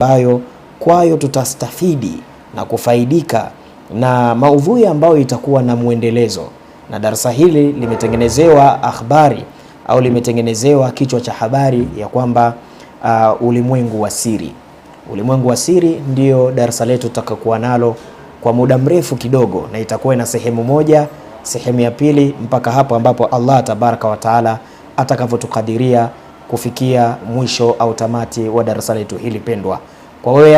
ambayo kwayo tutastafidi na kufaidika na maudhui ambayo itakuwa na muendelezo. Na darasa hili limetengenezewa akhbari au limetengenezewa kichwa cha habari ya kwamba ulimwengu wa siri. Ulimwengu wa siri ndio darasa letu tutakayokuwa nalo kwa muda mrefu kidogo, na itakuwa na sehemu moja, sehemu ya pili, mpaka hapo ambapo Allah tabaraka wa taala atakavyotukadiria kufikia mwisho au tamati wa darasa letu hili pendwa. Kwa wewe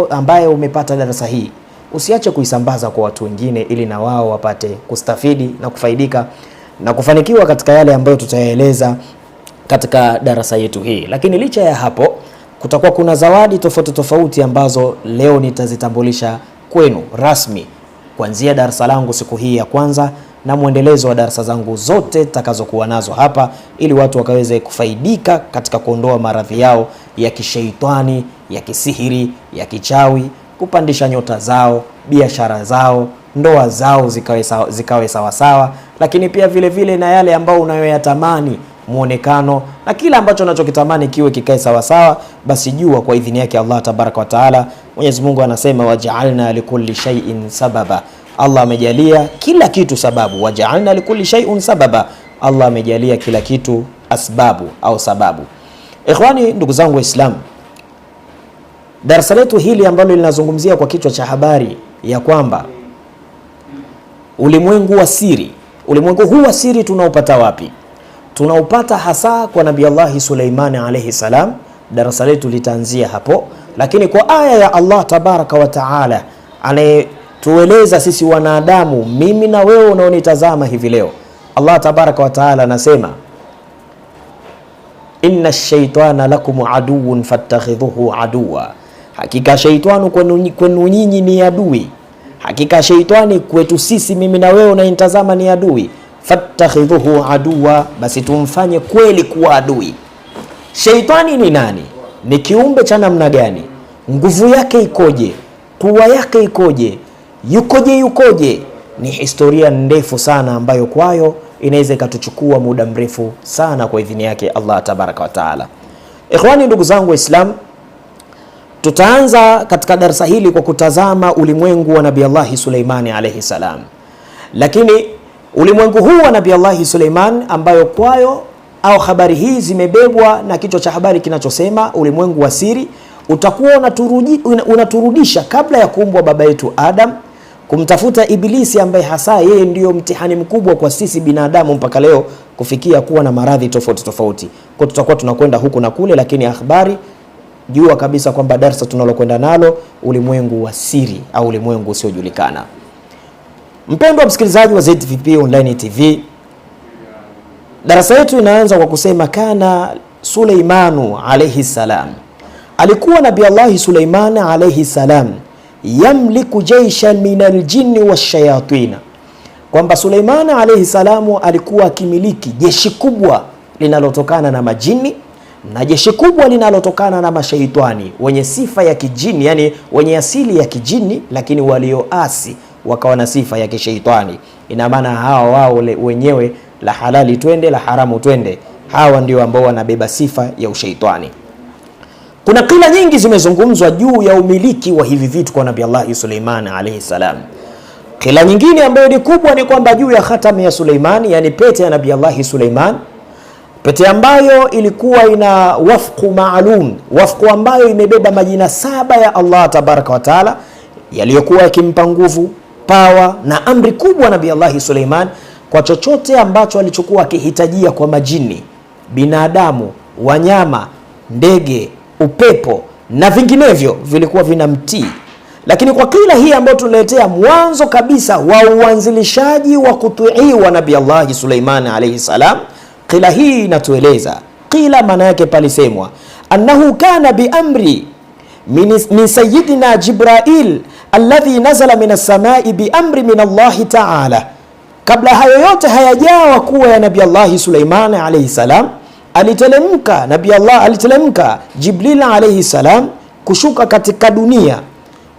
ambaye umepata darasa hii, usiache kuisambaza kwa watu wengine ili na wao wapate kustafidi na kufaidika na kufanikiwa katika yale ambayo tutayaeleza katika darasa yetu hii. Lakini licha ya hapo, kutakuwa kuna zawadi tofauti tofauti ambazo leo nitazitambulisha kwenu rasmi kuanzia darasa langu siku hii ya kwanza na muendelezo wa darasa zangu zote takazokuwa nazo hapa, ili watu wakaweze kufaidika katika kuondoa maradhi yao ya kishaitani, ya kisihiri, ya kichawi, kupandisha nyota zao, biashara zao, ndoa zao zikawe sawa sawa, lakini pia vile vile na yale ambao unayoyatamani muonekano na kila ambacho unachokitamani kiwe kikae sawa sawa, basi jua kwa idhini yake Allah tabaraka wa taala, Mwenyezi Mungu anasema waja'alna likulli shay'in sababa. Allah amejalia kila kitu sababu. Waja'alna likulli shay'in sababa, Allah amejalia kila kitu asbabu au sababu. Ikhwani, ndugu zangu Waislamu, darasa letu hili ambalo linazungumzia kwa kichwa cha habari ya kwamba ulimwengu wa siri. Ulimwengu huu wa siri tunaupata wapi? Tunaupata hasa kwa Nabii Allah Suleimani alayhi salam. Darasa letu litaanzia hapo, lakini kwa aya ya Allah tabaraka wa taala anayetueleza sisi wanadamu, mimi na wewe unaonitazama hivi leo, Allah tabaraka wa taala anasema inna ash-shaytana lakum aduwwun fattakhidhuhu aduwa, hakika shaytanu kwenu nyinyi ni adui. Hakika shaytani kwetu sisi, mimi na wewe unanitazama, ni adui. Fattakhidhuhu aduwa, basi tumfanye kweli kuwa adui. Shaytani ni nani? Ni kiumbe cha namna gani? Nguvu yake ikoje? Pua yake ikoje? Yukoje? Ni historia ndefu sana ambayo kwayo inaweza ikatuchukua muda mrefu sana kwa idhini yake Allah tabaraka wa taala. Ikhwani, ndugu zangu Waislamu, tutaanza katika darasa hili kwa kutazama ulimwengu wa Nabii Allah Suleimani alayhi salam. Lakini ulimwengu huu wa Nabii Allah Suleiman ambayo kwayo au habari hii zimebebwa na kichwa cha habari kinachosema ulimwengu wa siri, utakuwa unaturudisha kabla ya kuumbwa baba yetu Adam, kumtafuta Ibilisi ambaye hasa yeye ndiyo mtihani mkubwa kwa sisi binadamu mpaka leo kufikia kuwa na maradhi tofauti tofauti. Kwa tutakuwa tunakwenda huku na kule, lakini habari jua kabisa kwamba darasa tunalokwenda nalo ulimwengu wa siri au ulimwengu usiojulikana. Mpendwa msikilizaji wa ZVP Online TV, darasa yetu inaanza kwa kusema kana Suleimanu alayhi salam, alikuwa Nabii Allah Suleiman alayhi salam yamliku jaishan minal jinni washayatina, kwamba Suleiman alayhi salamu alikuwa akimiliki jeshi kubwa linalotokana na majini na jeshi kubwa linalotokana na mashaitani wenye sifa ya kijini, yani wenye asili ya kijini lakini walioasi wakawa na sifa ya kishaitani. Ina maana hawa wao wenyewe la halali twende, la haramu twende, hawa ndio ambao wanabeba sifa ya ushaitani. Kuna kila nyingi zimezungumzwa juu ya umiliki wa hivi vitu kwa Nabii Allah Suleiman alayhi salam. Kila nyingine ambayo ni kubwa ni kwamba juu ya khatam ya Suleiman, yani pete ya Nabii Allah Suleiman, pete ambayo ilikuwa ina wafqu maalum, wafqu ambayo imebeba majina 7 ya Allah tabaraka wa taala yaliyokuwa yakimpa nguvu, pawa na amri kubwa Nabii Allah Suleiman kwa chochote ambacho alichokuwa akihitajia kwa majini, binadamu, wanyama, ndege, upepo na vinginevyo vilikuwa vinamtii. Lakini kwa kila hii ambayo tunaletea mwanzo kabisa wa uanzilishaji wa kutuiwa Nabii Allah Suleiman alayhi salam, kila hii inatueleza, kila maana yake palisemwa annahu kana bi amri min sayyidina Jibrail alladhi nazala min as-samai bi amri min Allah ta'ala. Kabla hayo yote hayajawa kuwa ya Nabii Allah Suleiman alayhi salam, aliteremka Jibril alayhi salam kushuka katika dunia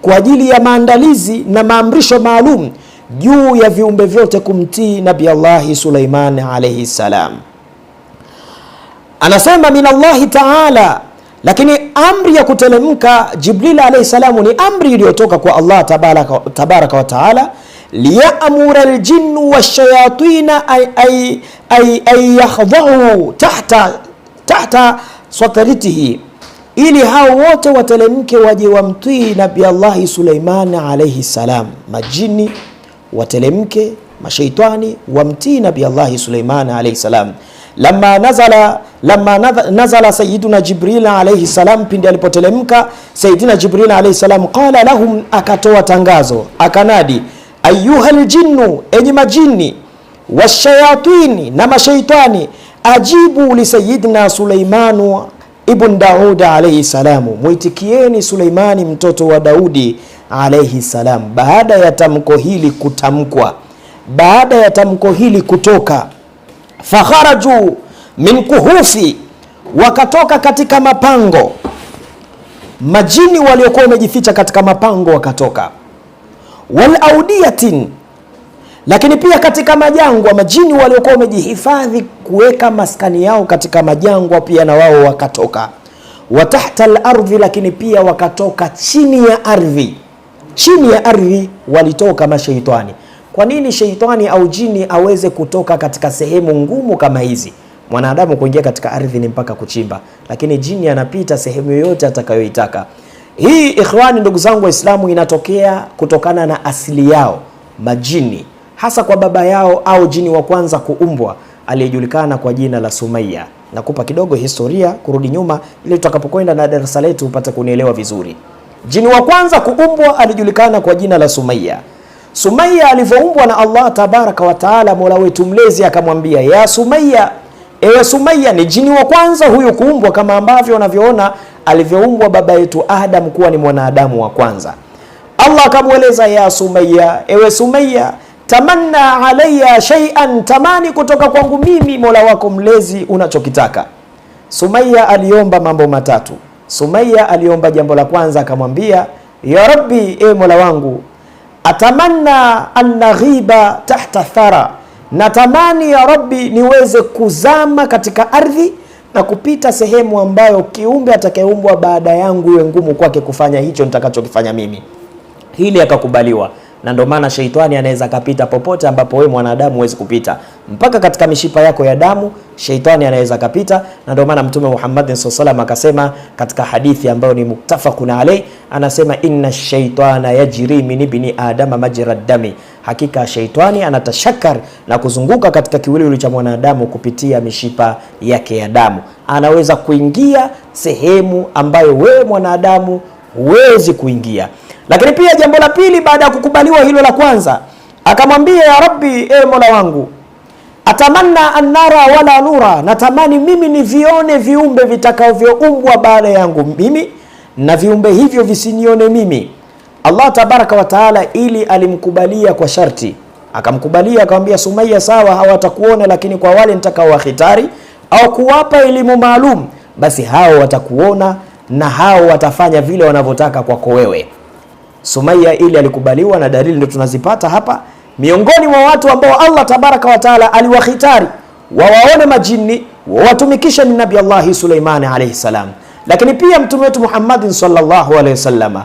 kwa ajili ya maandalizi na maamrisho maalum juu ya viumbe vyote kumtii Nabii Allah Suleiman alayhi salam. Anasema min Allah ta'ala Lakini amri ya kutelemka Jibril alayhi salamu ni amri iliyotoka kwa Allah tabaraka wa taala, liya'mura aljinnu washayatina ay yakhdha'u tahta sataritihi, ili hao wote watelemke waje wamtii Nabii Allah Suleiman alayhi salam. Majini watelemke, mashaitani wamtii Nabii Allah Suleiman alayhi salam. Lamma nazala sayyiduna Jibril alayhi salam, pindi alipotelemka sayyidina Jibril alayhi salam, qala lahum, akatoa tangazo, akanadi, ayyuhal jinnu, enyi majini, washayatini, na mashaitani, ajibu li sayyidina Suleimanu ibn Daud alayhi salam, muitikieni Suleimani mtoto wa Daudi alayhi salam. Baada ya tamko hili kutamkwa, baada ya tamko hili kutoka, fakharaju min kuhufi, wakatoka katika mapango. Majini waliokuwa wamejificha katika mapango wakatoka. Wal audiyatin, lakini pia katika majangwa, majini waliokuwa wamejihifadhi kuweka maskani yao katika majangwa pia na wao wakatoka. Wa tahta al-ardhi, lakini pia wakatoka chini ya ardhi. Chini ya ardhi walitoka mashaitani. Kwa nini shaitani au jini aweze kutoka katika sehemu ngumu kama hizi? Mwanadamu kuingia katika ardhi ni mpaka kuchimba, lakini jini anapita sehemu yoyote atakayoitaka. Hii ikhwani, ndugu zangu Waislamu, inatokea kutokana na asili yao majini, hasa kwa baba yao au jini wa kwanza kuumbwa aliyejulikana kwa jina la Sumaya. Nakupa kidogo historia kurudi nyuma ili tutakapokwenda na darasa letu upate kunielewa vizuri. Jini wa kwanza kuumbwa alijulikana kwa jina la Sumaya. Sumaya alivyoumbwa na Allah tabaraka wa taala, Mola wetu mlezi akamwambia, ya Sumaya, ewe Sumaya. Ni jini wa kwanza huyu kuumbwa, kama ambavyo unavyoona alivyoumbwa baba yetu Adam kuwa ni mwanadamu wa kwanza. Allah akamweleza, ya Sumaya, ewe Sumaya, tamanna alayya shay'an, tamani kutoka kwangu mimi Mola wako mlezi unachokitaka. Sumaya aliomba mambo matatu. Sumaya aliomba jambo la kwanza, akamwambia, ya Rabbi, ewe Mola wangu, atamanna an naghiba tahta thara, natamani ya Rabbi niweze kuzama katika ardhi na kupita sehemu ambayo kiumbe atakayeumbwa baada yangu iwe ngumu kwake kufanya hicho nitakachokifanya mimi. Hili akakubaliwa, na ndio maana shaitani anaweza kapita popote ambapo wewe mwanadamu huwezi kupita. Mpaka katika mishipa yako ya damu shaitani anaweza kapita, na ndio maana Mtume Muhammad sallallahu alaihi wasallam akasema katika hadithi ambayo ni muttafaqun alayh, anasema inna shaitana yajri min ibni adama majra dami, hakika shaitani anatashakar na kuzunguka katika kiwiliwili cha mwanadamu kupitia mishipa yake ya damu. Anaweza kuingia sehemu ambayo wewe mwanadamu huwezi kuingia. Lakini pia jambo la pili, baada ya kukubaliwa hilo la kwanza, akamwambia, ya Rabbi, ewe Mola wangu, atamanna annara wala nura, natamani mimi nivione viumbe vitakavyoumbwa baada yangu mimi, na viumbe hivyo visinione mimi. Allah tabaraka wa taala ili alimkubalia kwa sharti, akamkubalia akamwambia, Sumaya, sawa, hawatakuona, lakini kwa wale nitakaowahitari au kuwapa elimu maalum, basi hao watakuona na hao watafanya vile wanavyotaka kwako wewe. Sumaya ili alikubaliwa, na dalili ndio tunazipata hapa. Miongoni mwa watu ambao Allah tabaraka wa taala aliwahitari wawaone majini watumikisha ni Nabii Allah Suleiman alayhi salam. Lakini pia mtume wetu Muhammad sallallahu alayhi wasallam,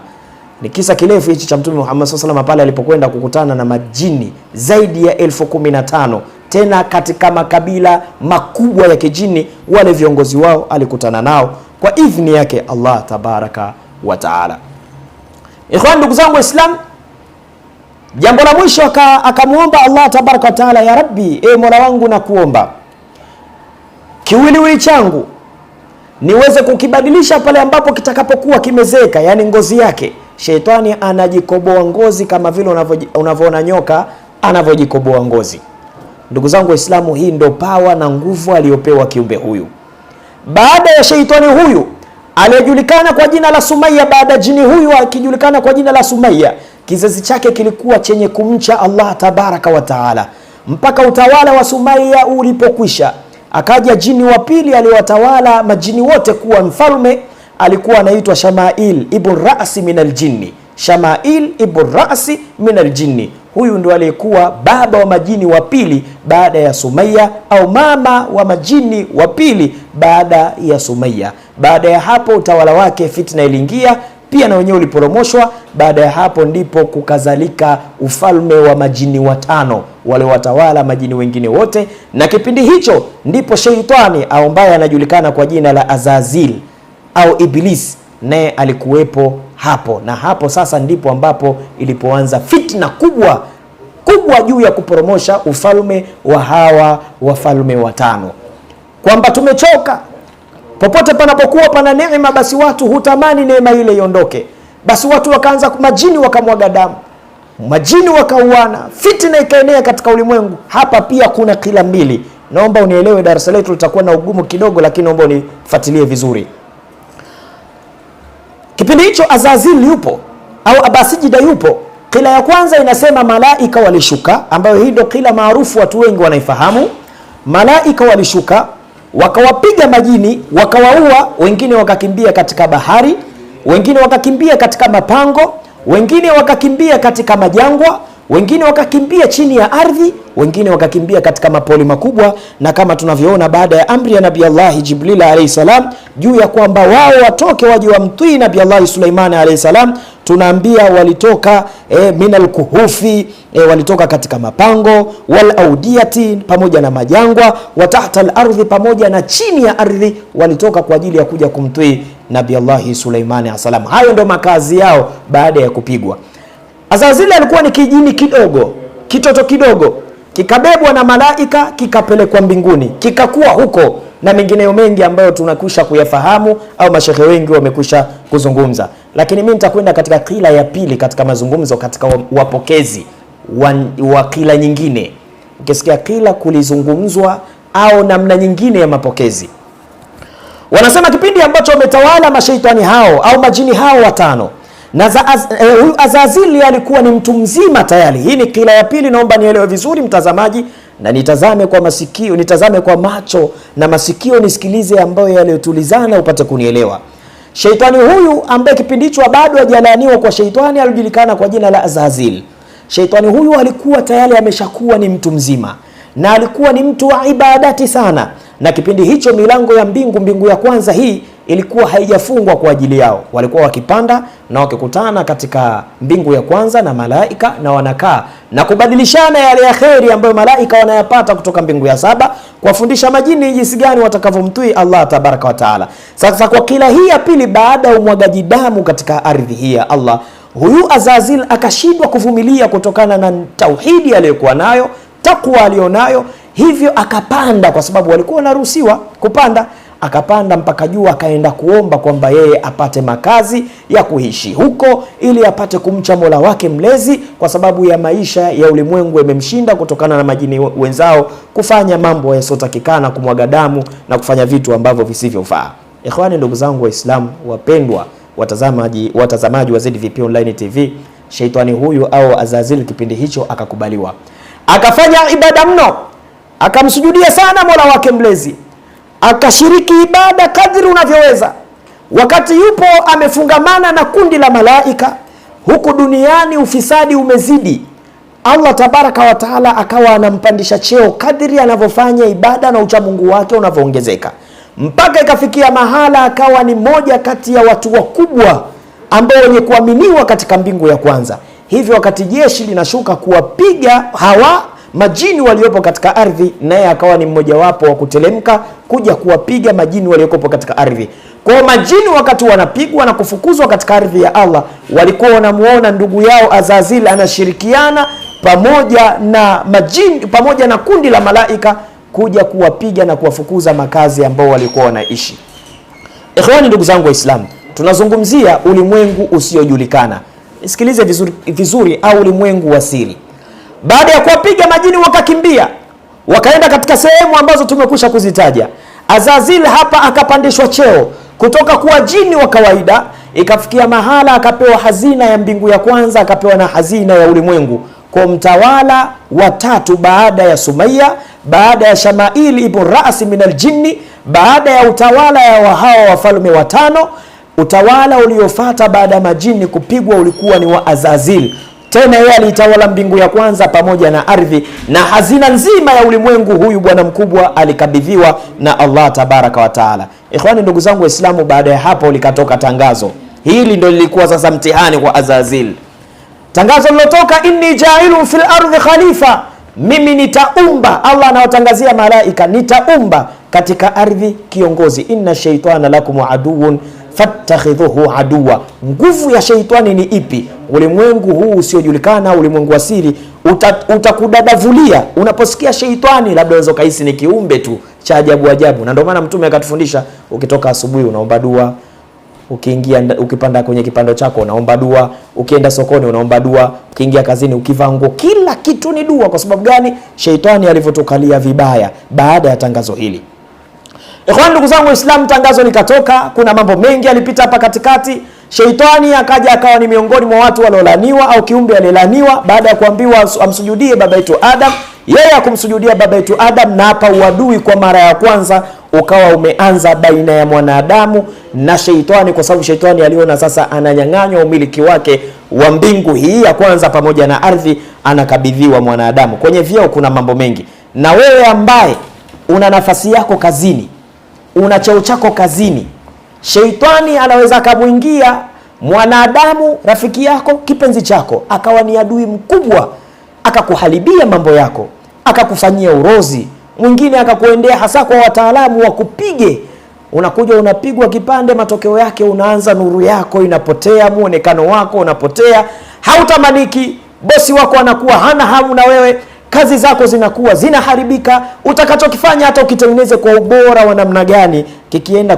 ni kisa kirefu hichi cha mtume Muhammad sallallahu alayhi wasallam pale alipokwenda kukutana na majini zaidi ya 15,000, tena katika makabila makubwa ya kijini. Wale viongozi wao alikutana nao kwa idhni yake Allah tabaraka wa taala. Ikhwan, ndugu zangu Waislamu, jambo la mwisho akamuomba Allah tabaraka wa taala, ya Rabbi, ewe Mola wangu, na kuomba kiwiliwili changu niweze kukibadilisha pale ambapo kitakapokuwa kimezeka, yani ngozi yake. Shetani anajikoboa ngozi kama vile unavyoona nyoka anavyojikoboa ngozi. Ndugu zangu Waislamu, hii ndo pawa na nguvu aliyopewa kiumbe huyu. Baada ya shetani huyu aliyejulikana kwa jina la Sumaya, baada jini huyu akijulikana kwa jina la Sumaya, kizazi chake kilikuwa chenye kumcha Allah tabaraka wa taala, mpaka utawala wa Sumaya ulipokwisha, akaja jini wa pili aliyewatawala majini wote kuwa mfalme. Alikuwa anaitwa Shamail ibn Ra'si min al-Jinni. Shamail ibn Ra'si min al-Jinni, Huyu ndo aliyekuwa baba wa majini wa pili baada ya Sumaya, au mama wa majini wa pili baada ya Sumaya. Baada ya hapo utawala wake fitna iliingia pia na wenyewe uliporomoshwa. Baada ya hapo ndipo kukazalika ufalme wa majini watano wale watawala majini wengine wote, na kipindi hicho ndipo sheitani ambaye anajulikana kwa jina la Azazil au Iblis naye alikuwepo hapo, na hapo sasa ndipo ambapo ilipoanza fitna kubwa juu ya kuporomosha ufalme wa hawa wafalme watano, kwamba tumechoka. Popote panapokuwa pana neema, basi watu hutamani neema ile iondoke. Basi watu wakaanza, majini wakamwaga damu, majini wakauana, fitna ikaenea katika ulimwengu. Hapa pia kuna kila mbili. Naomba unielewe, darasa letu litakuwa na ugumu kidogo, lakini naomba unifuatilie vizuri. Kipindi hicho Azazil yupo au Abasijida yupo. Kila ya kwanza inasema malaika walishuka, ambayo hii ndio kila maarufu, watu wengi wanaifahamu. Malaika walishuka wakawapiga majini, wakawaua, wengine wakakimbia katika bahari, wengine wakakimbia katika mapango, wengine wakakimbia katika majangwa, wengine wakakimbia chini ya ardhi, wengine wakakimbia katika mapoli makubwa. Na kama tunavyoona, baada ya amri ya Nabii Allah Jibril alayhi salam juu ya kwamba wao watoke waje wamtii Nabii Allah Suleiman alayhi salam, tunaambia walitoka minal kuhufi, walitoka katika mapango, wal audiyati, pamoja na majangwa, wa tahta al-ardhi, pamoja na chini ya ardhi, walitoka kwa ajili ya kuja kumtii Nabii Allah Suleiman alayhi salam. Hayo ndio makazi yao baada ya kupigwa. Azazili alikuwa ni kijini kidogo, kitoto kidogo, kikabebwa na malaika kikapelekwa mbinguni, kikakuwa huko, na mengineyo mengi ambayo tunakwisha kuyafahamu au mashehe wengi wamekwisha kuzungumza. Lakini mimi nitakwenda katika kila ya pili katika mazungumzo, katika wapokezi wa kila nyingine. Ukisikia kila kulizungumzwa au namna nyingine ya mapokezi, wanasema kipindi ambacho wametawala mashaitani hao au majini hao watano, na huyu Azazili alikuwa ni mtu mzima tayari. Hii ni kila ya pili, naomba nielewe vizuri mtazamaji, na nitazame kwa masikio, nitazame kwa macho na masikio, nisikilize ambayo yaliyotulizana upate kunielewa. Sheitani huyu ambaye kipindi hicho bado hajalaaniwa kwa sheitani, alijulikana kwa jina la Azazil. Sheitani huyu alikuwa tayari ameshakuwa ni mtu mzima, na alikuwa ni mtu wa ibadati sana, na kipindi hicho milango ya mbingu ya kwanza hii ilikuwa haijafungwa kwa ajili yao. Walikuwa wakipanda na wakikutana katika mbingu ya kwanza na malaika, na wanakaa na kubadilishana yale ya kheri ambayo malaika wanayapata kutoka mbingu ya saba, kuwafundisha majini jinsi gani watakavyomtii Allah tabaraka wa taala. Sasa kwa kila hii ya pili, baada ya umwagaji damu katika ardhi hii ya Allah, huyu Azazil akashindwa kuvumilia kutokana na tauhidi aliyokuwa nayo, takwa alionayo, hivyo akapanda, kwa sababu walikuwa wanaruhusiwa kupanda. Akapanda mpaka juu, akaenda kuomba kwamba yeye apate makazi ya kuishi huko, ili apate kumcha Mola wake mlezi, kwa sababu ya maisha ya ulimwengu yamemshinda kutokana na majini wenzao kufanya mambo yasiotakikana, kumwaga damu na kufanya vitu ambavyo visivyofaa. Ikhwani, ndugu zangu Waislamu wapendwa, watazamaji wa ZVP Online TV, sheitani huyu au Azazil kipindi hicho akakubaliwa, akafanya ibada mno, akamsujudia sana Mola wake mlezi, akashiriki ibada kadri unavyoweza. Wakati yupo amefungamana na kundi la malaika, huku duniani ufisadi umezidi, Allah tabaraka wa taala akawa anampandisha cheo kadri anavyofanya ibada na uchamungu wake unavyoongezeka, mpaka ikafikia mahala akawa ni moja kati ya watu wakubwa ambao wenye kuaminiwa katika mbingu ya kwanza. Hivyo wakati jeshi linashuka kuwapiga hawa majini waliopo katika ardhi, naye akawa ni mmoja wapo wa kutelemka kuja kuwapiga majini waliopo katika ardhi. Kwa majini wakati wanapigwa na kufukuzwa katika ardhi ya Allah, walikuwa wanamuona ndugu yao Azazil anashirikiana pamoja na majini, pamoja na kundi la malaika kuja kuwapiga na kuwafukuza makazi ambao walikuwa wanaishi. Ikhwani, ndugu zangu Waislamu, tunazungumzia ulimwengu usiojulikana. Sikilize vizuri, au ulimwengu wa siri. Baada ya kuwapiga majini wakakimbia, wakaenda katika sehemu ambazo tumekusha kuzitaja. Azazil hapa akapandishwa cheo kutoka kuwa jini wa kawaida, ikafikia mahala akapewa hazina ya mbingu ya kwanza, akapewa na hazina ya ulimwengu, kwa mtawala wa tatu baada ya Sumaya, baada ya Shamail ibn Ra'si min al-Jinni, baada ya utawala ya hawa wafalme watano. Utawala uliofuata baada ya majini kupigwa ulikuwa ni wa Azazil. Tena yeye alitawala mbingu ya kwanza pamoja na ardhi, na hazina nzima ya ulimwengu huyu bwana mkubwa alikabidhiwa na Allah tabaraka wa taala. Ikhwani, ndugu zangu Waislamu, baada ya hapo likatoka tangazo. Hili ndio lilikuwa sasa mtihani kwa Azazil. Tangazo lilotoka, inni jailun fil ardhi khalifa, mimi nitaumba. Allah anawatangazia malaika, nitaumba katika ardhi kiongozi. Inna shaytana lakum aduun fattakhidhuhu aduwa. Nguvu ya shaitani ni ipi? Ulimwengu huu usiojulikana, ulimwengu wa siri, utakudadavulia. Unaposikia shaitani, labda unaweza kuhisi ni kiumbe tu cha ajabu ajabu, na ndio maana Mtume akatufundisha, ukitoka asubuhi unaomba dua, ukipanda kwenye kipando chako unaomba dua, ukienda sokoni unaomba dua, ukiingia kazini, ukivaa nguo, kila kitu ni dua. Kwa sababu gani? Shaitani alivyotukalia vibaya baada ya tangazo hili. Ikhwan, ndugu zangu Waislamu, tangazo likatoka, kuna mambo mengi yalipita hapa katikati. Shaitani akaja akawa ni miongoni mwa watu waliolaniwa au kiumbe alilaniwa baada ya kuambiwa amsujudie baba yetu Adam. Yeye akumsujudia baba yetu Adam, na hapa uadui kwa mara ya kwanza ukawa umeanza baina ya mwanadamu na shaitani, kwa sababu shaitani aliona sasa ananyang'anywa umiliki wake wa mbingu hii ya kwanza pamoja na ardhi, anakabidhiwa mwanadamu. Kwenye vyeo kuna mambo mengi, na wewe ambaye una nafasi yako kazini, una cheo chako kazini, shaitani anaweza akamuingia mwanadamu, rafiki yako, kipenzi chako, akawa ni adui mkubwa, akakuharibia mambo yako, akakufanyia urozi. Mwingine akakuendea, hasa kwa wataalamu wa kupige. Unakuja unapigwa kipande, matokeo yake unaanza nuru yako inapotea, muonekano wako unapotea, hautamaniki, bosi wako anakuwa hana hamu na wewe, kazi zako zinakuwa zinaharibika. Utakachokifanya hata ukitengeneze kwa ubora wa namna gani, kikienda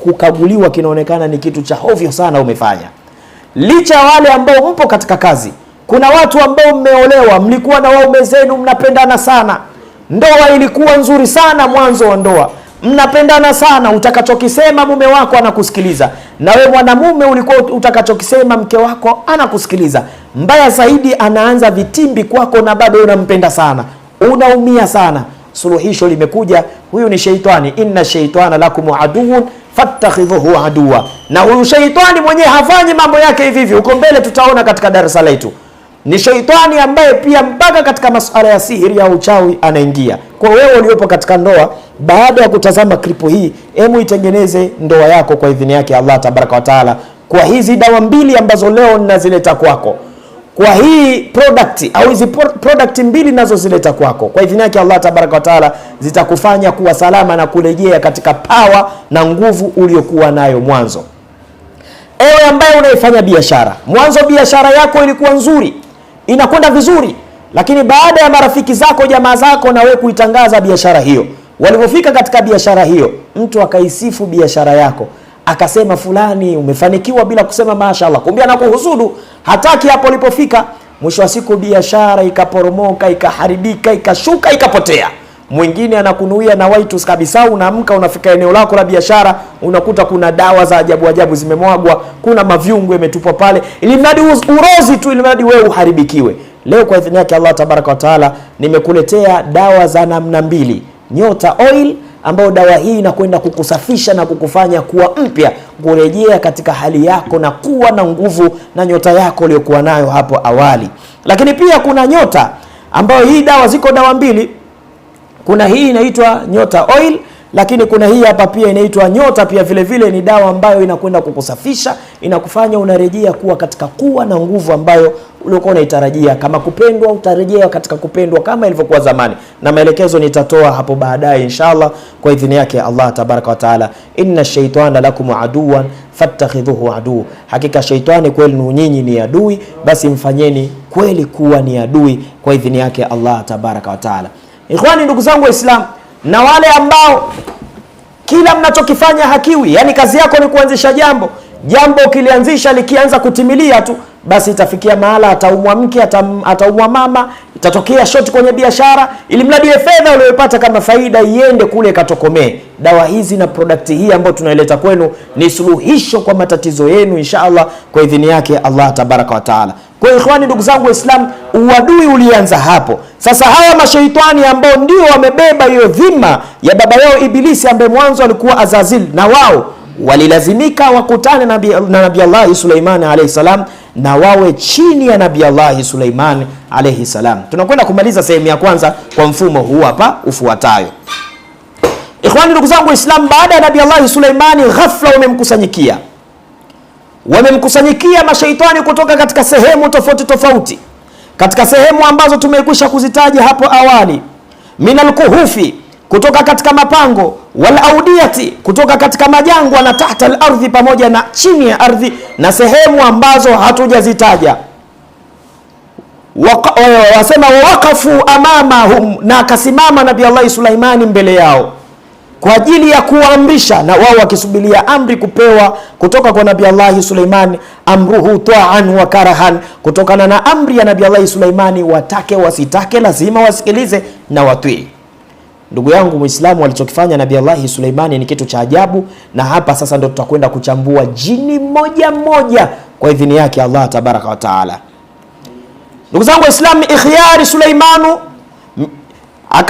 kukaguliwa kinaonekana ni kitu cha hovyo sana umefanya. Licha wale ambao mpo katika kazi, kuna watu ambao mmeolewa, mlikuwa na waume zenu, mnapendana sana, ndoa ilikuwa nzuri sana mwanzo wa ndoa, mnapendana sana, utakachokisema mume wako anakusikiliza, na wewe mwanamume ulikuwa utakachokisema mke wako anakusikiliza. Mbaya zaidi, anaanza vitimbi kwako na bado unampenda sana, unaumia sana. Suluhisho limekuja, huyu ni shaitani. Inna shaitana lakum aduun fattakhidhuhu aduwa. Na huyu shaitani mwenyewe hafanyi mambo yake hivi hivi, uko mbele tutaona katika darasa letu. Ni shaitani ambaye pia mpaka katika masuala ya sihiri ya uchawi anaingia. Kwa wewe uliopo katika ndoa, baada ya kutazama klipu hii, hemu itengeneze ndoa yako kwa idhini yake Allah tabaraka wa taala, kwa hizi dawa mbili ambazo leo ninazileta kwako, kwa hii product au hizi product mbili nazo zileta kwako, kwa idhini yake Allah tabaraka wa taala, zitakufanya kuwa salama na kurejea katika power na nguvu uliyokuwa nayo mwanzo. Ewe ambaye unaifanya biashara, mwanzo biashara yako ilikuwa nzuri, inakwenda vizuri, lakini baada ya marafiki zako, jamaa zako, na wewe kuitangaza biashara hiyo, walipofika katika biashara hiyo, mtu akaisifu biashara yako, akasema fulani umefanikiwa, bila kusema mashaallah, kumbe anakuhusudu, hataki hapo ulipofika. Mwisho wa siku biashara ikaporomoka, ikaharibika, ikashuka, ikapotea. Mwingine anakunuia na waitus kabisa, unaamka unafika eneo lako la biashara, unakuta kuna dawa za ajabu ajabu zimemwagwa, kuna mavyungu yametupwa pale, ili mradi urozi tu, ili mradi wewe uharibikiwe. Leo kwa idhini yake Allah tabaraka wa taala, nimekuletea dawa za namna mbili. Nyota Oil, ambayo dawa hii inakwenda kukusafisha na kukufanya kuwa mpya, kurejea katika hali yako na kuwa na nguvu na nyota yako uliyokuwa nayo hapo awali. Lakini pia kuna nyota ambayo hii dawa, ziko dawa mbili. Kuna hii inaitwa Nyota Oil, lakini kuna hii hapa pia inaitwa Nyota pia vile vile. Ni dawa ambayo inakwenda kukusafisha, inakufanya unarejea kuwa katika kuwa na nguvu ambayo ulikuwa unaitarajia. Kama kupendwa, utarejea katika kupendwa kama ilivyokuwa zamani, na maelekezo nitatoa hapo baadaye inshallah kwa idhini yake Allah tabaraka wa taala. Inna shaytana lakum aduwan fattakhidhuhu adu, hakika shaitani kwenu nyinyi ni adui, basi mfanyeni kweli kuwa ni adui kwa idhini yake Allah tabaraka wa taala. Ikhwani, ndugu zangu Waislamu, na wale ambao kila mnachokifanya hakiwi, yani kazi yako ni kuanzisha jambo ukilianzisha likianza kutimilia tu, basi itafikia mahala ataumwa mke, ataumwa mama, itatokea shoti kwenye biashara, ili mradi fedha uliyopata kama faida iende kule katokomee. Dawa hizi na product hii ambayo tunaileta kwenu ni suluhisho kwa matatizo yenu inshallah kwa idhini yake Allah tabaraka wa taala. Kwa ikhwani, ndugu zangu Waislamu, uadui ulianza hapo. Sasa hawa mashaitani ambao ndio wamebeba hiyo dhima ya baba yao Ibilisi, ambaye mwanzo alikuwa Azazil, na wao walilazimika wakutane na Nabii Allah Suleiman alayhi salam na wawe chini ya Nabii Allah Suleiman alayhi salam. Tunakwenda kumaliza sehemu ya kwanza kwa mfumo huu hapa ufuatayo. Ikhwani, ndugu zangu Waislamu, baada ya Nabii Allah Suleiman ghafla wamemkusanyikia mashaitani kutoka katika sehemu tofauti tofauti, katika sehemu ambazo tumekwisha kuzitaja hapo awali, minal kuhufi, kutoka katika mapango, wal audiyati, kutoka katika majangwa, na tahta al-ardhi, pamoja na chini ya ardhi, na sehemu ambazo hatujazitaja. Wasema waqafu amamahum, na akasimama Nabii Allah Suleimani mbele yao kwa ajili ya kuamrisha, na wao wakisubiria amri kupewa kutoka kwa Nabii Allah Suleimani, amruhu ta'an wa karahan, kutokana na amri ya Nabii Allah Suleimani, watake wasitake lazima wasikilize na watii. Ndugu yangu Muislamu, walichokifanya Nabii Allah Suleimani ni kitu cha ajabu, na hapa sasa ndo tutakwenda kuchambua jini moja moja kwa idhini yake Allah tabaraka wa taala. Ndugu zangu Waislamu, ikhyari Suleimanu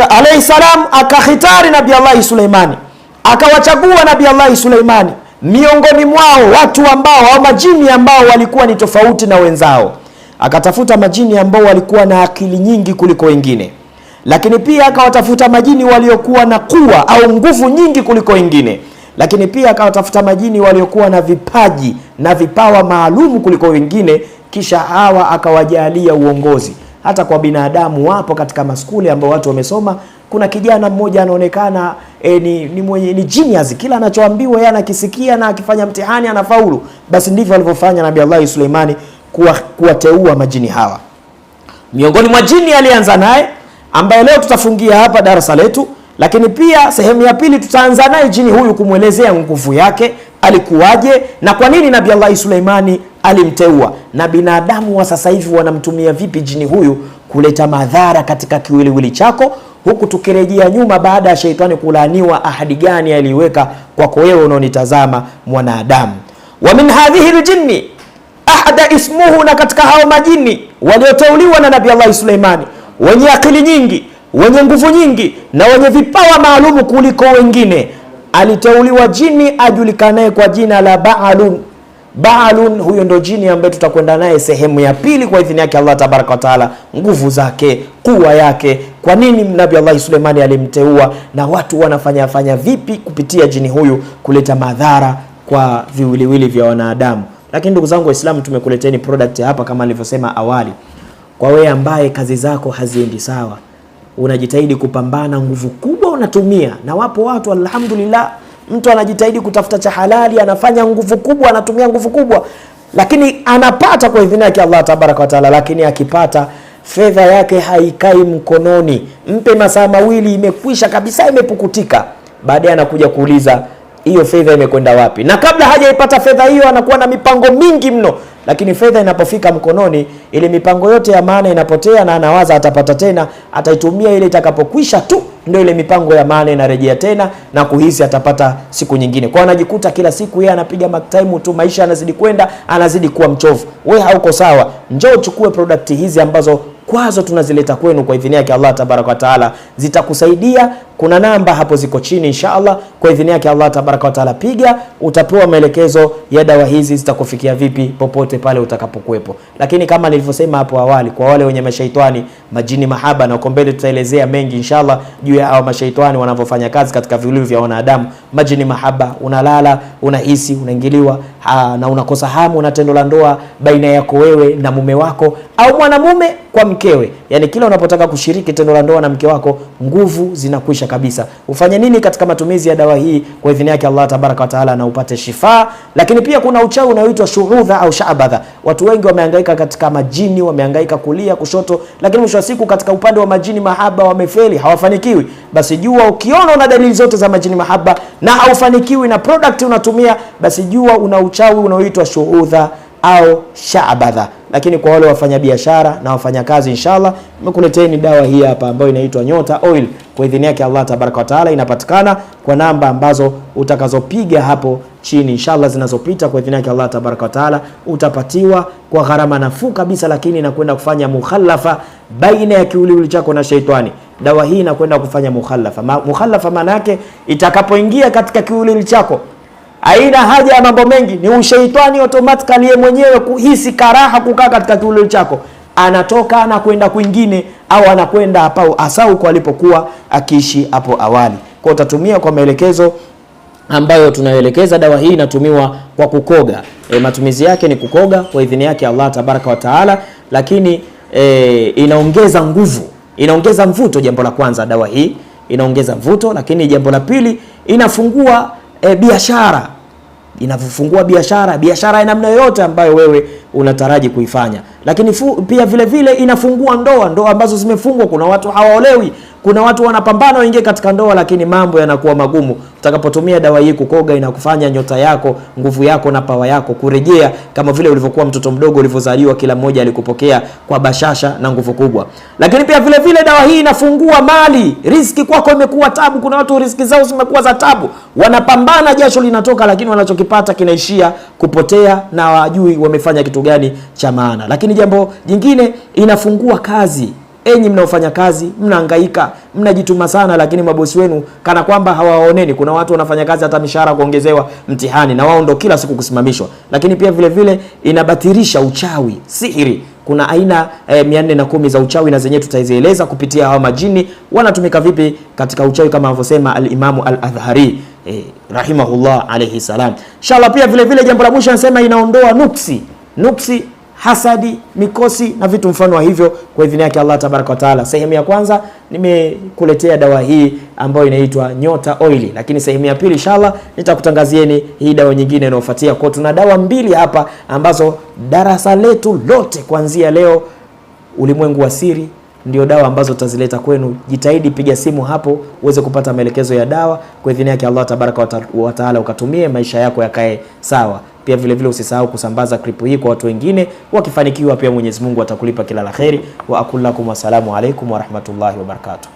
alayhi salam, akakhitari Nabii Allah Suleimani, akawachagua Nabii Allah Suleimani miongoni mwao watu ambao au majini ambao walikuwa ni tofauti na wenzao. Akatafuta majini ambao walikuwa na akili nyingi kuliko wengine, lakini pia akawatafuta majini waliokuwa na kuwa au nguvu nyingi kuliko wengine, lakini pia akawatafuta majini waliokuwa na vipaji na vipawa maalum kuliko wengine. Kisha hawa akawajalia uongozi. Hata kwa binadamu wapo katika maskuli ambao watu wamesoma, kuna kijana mmoja anaonekana ni genius, kila anachoambiwa yeye anakisikia na akifanya mtihani anafaulu. Basi ndivyo alivyofanya Nabii Allah Suleimani kuwateua majini hawa. Miongoni mwa jini alianza naye, ambaye leo tutafungia hapa darasa letu, lakini pia sehemu ya pili tutaanza naye jini huyu kumwelezea nguvu yake, alikuwaje na kwa nini Nabii Allah Suleimani alimteua, na binadamu wa sasa hivi wanamtumia vipi jini huyu kuleta madhara katika kiwiliwili chako, huku tukirejea nyuma baada ya sheitani kulaaniwa, ahadi gani aliweka kwako wewe unaonitazama mwanadamu. Wa min hadhihi aljinni ahada ismuhu, na katika hao majini walioteuliwa na Nabii Allah Suleimani, wenye akili nyingi, wenye nguvu nyingi na wenye vipawa maalumu kuliko wengine, aliteuliwa jini ajulikanaye kwa jina la Baalun. Baalun, huyo ndo jini ambaye tutakwenda naye sehemu ya pili kwa idhini yake Allah tabaraka wa taala, nguvu zake, kuwa yake, kwa nini Nabii Allah Suleimani alimteua, na watu wanafanya vipi kupitia jini huyu kuleta madhara kwa viwiliwili vya wanadamu. Lakini ndugu zangu Waislamu, tumekuleteni product hapa kama nilivyosema awali. Kwa wewe ambaye kazi zako haziendi sawa, unajitahidi kupambana, nguvu kubwa unatumia, na wapo watu alhamdulillah, mtu anajitahidi kutafuta cha halali, anafanya nguvu kubwa, anatumia nguvu kubwa, lakini anapata kwa idhini yake Allah tabaraka wa taala. Lakini akipata fedha yake haikai mkononi, mpe masaa mawili imekwisha kabisa, imepukutika, baadaye anakuja kuuliza hiyo fedha imekwenda wapi? Na kabla hajaipata fedha hiyo anakuwa na mipango mingi mno, lakini fedha inapofika mkononi, ile mipango yote ya maana inapotea, na anawaza atapata tena, ataitumia ile itakapokwisha tu, ndio ile mipango ya maana inarejea tena na kuhisi atapata siku nyingine. Kwa anajikuta kila siku yeye anapiga mark time tu, maisha yanazidi kwenda, anazidi kuwa mchovu. Wewe hauko sawa, njoo chukue product hizi ambazo kwazo tunazileta kwenu kwa idhini yake Allah tabaraka wa taala, zitakusaidia. Kuna namba hapo ziko chini inshallah, kwa idhini yake Allah tabaraka wa taala piga, utapewa maelekezo ya dawa hizi zitakufikia vipi popote pale utakapokuepo. Lakini kama nilivyosema hapo awali, kwa wale wenye mashaitani, majini mahaba, na uko mbele tutaelezea mengi inshallah juu ya hao mashaitani wanavyofanya kazi katika viwiliwili vya wanadamu. Majini mahaba, unalala unahisi unaingiliwa na unakosa hamu na tendo la ndoa baina yako wewe na mume wako, au mwanamume kwa mkewe. Yani kila unapotaka kushiriki tendo la ndoa na mke wako, nguvu zinakwisha kabisa. Ufanye nini katika matumizi ya dawa hii kwa idhini yake Allah tabaraka wa taala, na upate shifa. Lakini pia kuna uchawi unaoitwa shuhudha au shaabadha. Watu wengi wamehangaika katika majini, wamehangaika kulia kushoto, lakini mwisho wa siku katika upande wa majini mahaba wamefeli, hawafanikiwi. Basi jua, ukiona una dalili zote za majini mahaba na haufanikiwi na product unatumia, basi jua una uchawi unaoitwa shuhudha au shaabadha. Lakini kwa wale wafanya biashara na wafanya kazi, inshallah nimekuleteni dawa hii hapa ambayo inaitwa Nyota Oil kwa idhini yake Allah tabaraka wa taala. Inapatikana kwa namba ambazo utakazopiga hapo chini inshallah, zinazopita kwa idhini yake Allah tabaraka wa taala, utapatiwa kwa gharama nafuu kabisa, lakini inakwenda kufanya mukhalafa baina ya kiwiliwili chako na sheitani. Dawa hii inakwenda kufanya mukhalafa. Mukhalafa maana yake itakapoingia katika kiwiliwili chako, haina haja ya mambo mengi, ni ushaitani automatically yeye mwenyewe kuhisi karaha kukaa katika kiwiliwili chako, anatoka na kwenda kwingine, au anakwenda hapo asau kwa alipokuwa akiishi hapo awali. Kwa utatumia kwa maelekezo ambayo tunaelekeza. Dawa hii inatumiwa kwa kukoga. Matumizi yake ni kukoga kwa idhini yake Allah tabaraka wa taala, lakini inaongeza nguvu, inaongeza mvuto. Jambo la kwanza, dawa hii inaongeza mvuto, lakini jambo la pili, inafungua biashara. Inafungua biashara ya namna yoyote ambayo wewe unataraji kuifanya. Lakini pia vile vile inafungua ndoa ambazo zimefungwa. Kuna watu hawaolewi, kuna watu wanapambana waingie katika ndoa, lakini mambo yanakuwa magumu. Utakapotumia dawa hii kukoga, inakufanya nyota yako, nguvu yako na pawa yako kurejea kama vile ulivyokuwa mtoto mdogo ulivyozaliwa, kila mmoja alikupokea kwa bashasha na nguvu kubwa. Lakini pia vile vile dawa hii inafungua mali. Riziki kwako imekuwa tabu, kuna watu riziki zao zimekuwa za tabu, wanapambana, jasho linatoka, lakini wanachokipata kinaishia kupotea na hawajui wamefanya kitu gani cha maana. Lakini jambo jingine, inafungua kazi. Enyi mnaofanya kazi, mnahangaika, mnajituma sana, lakini mabosi wenu kana kwamba hawaoneni. Kuna watu wanafanya kazi hata mishahara kuongezewa mtihani, na wao ndo kila siku kusimamishwa. Lakini pia vile vile inabatilisha uchawi, sihiri. Kuna aina 410 za uchawi, na zenyewe tutazieleza kupitia hawa majini wanatumika vipi katika uchawi, kama anavyosema al-Imamu al-Adhhari rahimahullah alayhi salam. Inshallah pia vile vile jambo la mwisho anasema inaondoa nuksi, hasadi, mikosi na vitu mfano wa hivyo kwa idhini yake Allah tabaraka wa taala. Sehemu ya kwanza nimekuletea dawa hii ambayo inaitwa Nyota Oil, lakini sehemu ya pili inshallah nitakutangazieni hii dawa nyingine inayofuatia. Kwa tuna dawa mbili hapa ambazo darasa letu lote kuanzia leo, ulimwengu wa siri, ndio dawa ambazo tutazileta kwenu. Jitahidi piga simu hapo uweze kupata maelekezo ya dawa kwa idhini yake Allah tabaraka wa taala, ukatumie maisha yako yakae sawa. Pia vile vile usisahau kusambaza clip hii kwa watu wengine, wakifanikiwa pia Mwenyezi Mungu atakulipa kila la kheri. Wa akulakum, wasalamu alaikum wa rahmatullahi wa barakatuh.